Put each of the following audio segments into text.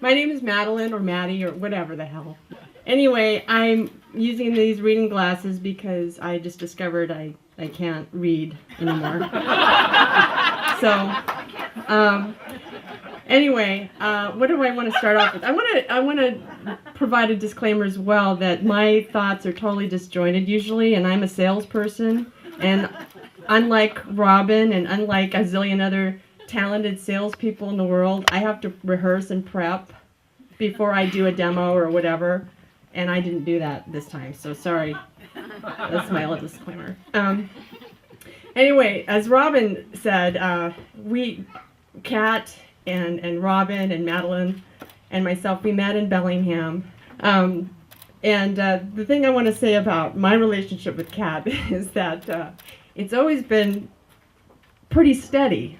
My name is Madeline or Maddie or whatever the hell. Anyway, I'm using these reading glasses because I just discovered I can't read anymore. So, anyway, what do I want to start off with? I want to provide a disclaimer as well that my thoughts are totally disjointed usually, and I'm a salesperson, and unlike Robin and unlike a zillion other talented salespeople in the world, I have to rehearse and prep before I do a demo or whatever, and I didn't do that this time, so sorry. That's my little disclaimer. Anyway, as Robin said, Kat and Robin and Madeline and myself, we met in Bellingham. And the thing I want to say about my relationship with Kat is that it's always been pretty steady.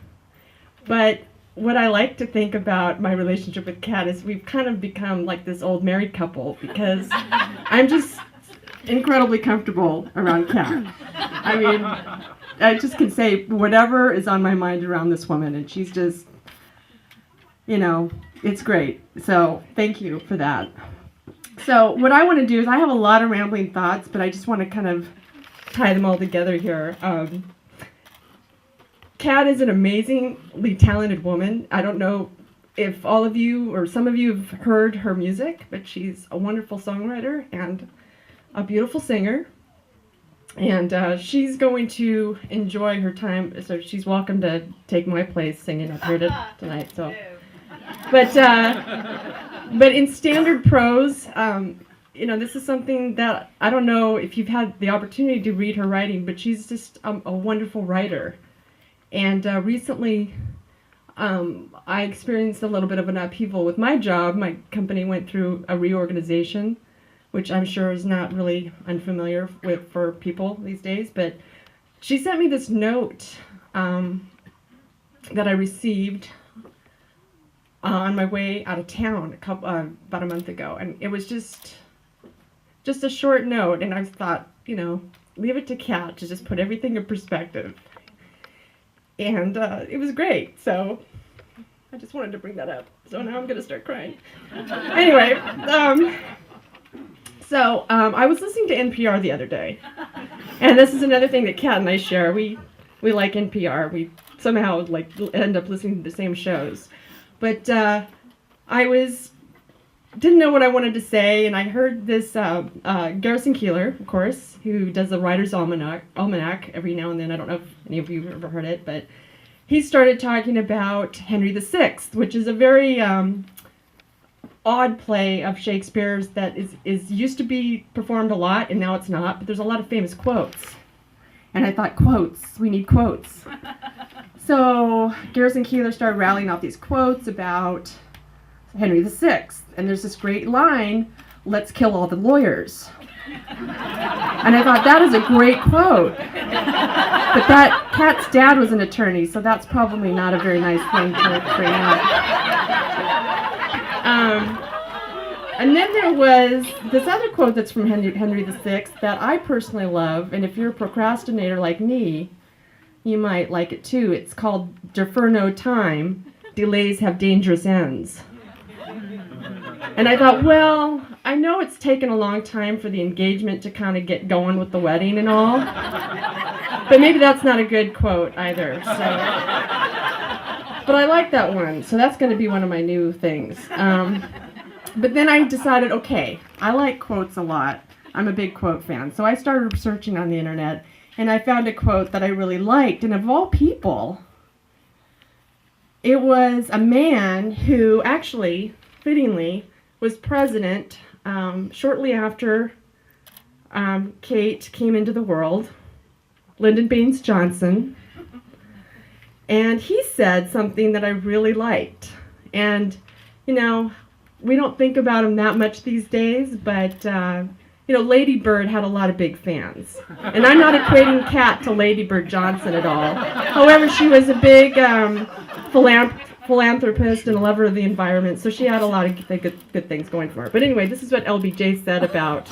But what I like to think about my relationship with Kat is we've kind of become like this old married couple because I'm just incredibly comfortable around Kat. I mean, I just can say whatever is on my mind around this woman, and she's just, you know, it's great. So thank you for that. So what I want to do is I have a lot of rambling thoughts, but I just want to kind of tie them all together here. Kat is an amazingly talented woman. I don't know if all of you or some of you have heard her music, but she's a wonderful songwriter and a beautiful singer. And she's going to enjoy her time, so she's welcome to take my place singing up here tonight. So, but in standard prose, you know, this is something that I don't know if you've had the opportunity to read her writing, but she's just a wonderful writer. And recently, I experienced a little bit of an upheaval with my job. My company went through a reorganization, which I'm sure is not really unfamiliar with for people these days. But she sent me this note that I received on my way out of town about a month ago, and it was just a short note. And I thought, you know, leave it to Kat to just put everything in perspective. And it was great, so I just wanted to bring that up. So now I'm going to start crying. Anyway, so I was listening to NPR the other day. And this is another thing that Kat and I share. We like NPR. We somehow like end up listening to the same shows. But didn't know what I wanted to say, and I heard this Garrison Keillor, of course, who does the Writer's Almanac every now and then. I don't know if any of you have ever heard it, but he started talking about Henry VI, which is a very odd play of Shakespeare's that is used to be performed a lot, and now it's not, but there's a lot of famous quotes. And I thought, quotes, we need quotes. So Garrison Keillor started rattling off these quotes about Henry VI, and there's this great line, "Let's kill all the lawyers." And I thought, that is a great quote. But that Kat's dad was an attorney, so that's probably not a very nice thing to bring up. And then there was this other quote that's from Henry VI that I personally love, and if you're a procrastinator like me, you might like it too. It's called "Defer no time, delays have dangerous ends." And I thought, well, I know it's taken a long time for the engagement to kind of get going with the wedding and all, but maybe that's not a good quote either. So, but I like that one, so that's going to be one of my new things. But then I decided, okay, I like quotes a lot. I'm a big quote fan. So I started searching on the internet, and I found a quote that I really liked, and of all people, it was a man who actually, fittingly, was president shortly after Kate came into the world, Lyndon Baines Johnson, and he said something that I really liked. And, you know, we don't think about him that much these days, but, you know, Lady Bird had a lot of big fans. And I'm not equating Kat to Lady Bird Johnson at all. However, she was a big philanthropist and a lover of the environment, so she had a lot of good things going for her. But anyway, this is what LBJ said about,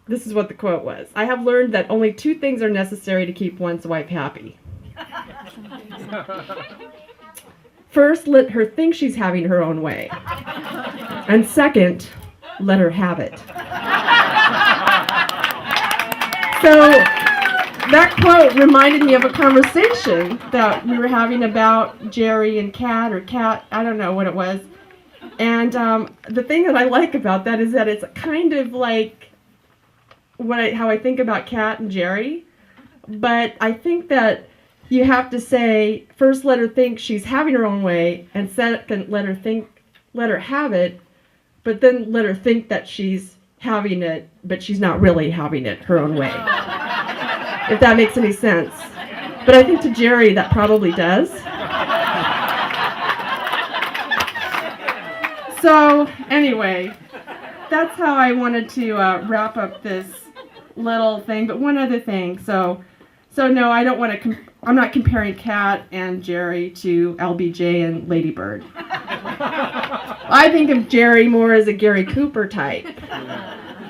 this is what the quote was. "I have learned that only two things are necessary to keep one's wife happy. first, let her think she's having her own way. And second, let her have it. So that quote reminded me of a conversation that we were having about Jerry and Kat, or Kat, I don't know what it was. And the thing that I like about that is that it's kind of like how I think about Kat and Jerry. But I think that you have to say, first let her think she's having her own way, and second let her have it, but then let her think that she's having it, but she's not really having it her own way. If that makes any sense. But I think to Jerry that probably does. So anyway, that's how I wanted to wrap up this little thing. But one other thing, so no, I don't want to. I'm not comparing Kat and Jerry to LBJ and Lady Bird. I think of Jerry more as a Gary Cooper type.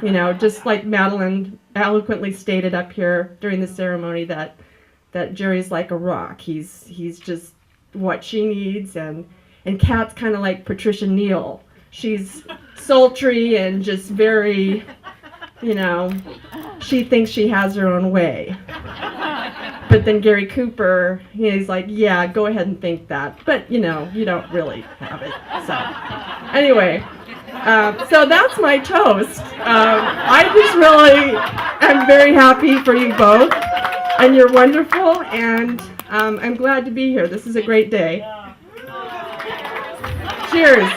You know, just like Madeline eloquently stated up here during the ceremony that Jerry's like a rock. He's just what she needs, and Kat's kind of like Patricia Neal. She's sultry and just very, you know, she thinks she has her own way. But then Gary Cooper, he's like, yeah, go ahead and think that. But, you know, you don't really have it. So, anyway, so that's my toast. I just really am very happy for you both. And you're wonderful. And I'm glad to be here. This is a great day. Cheers.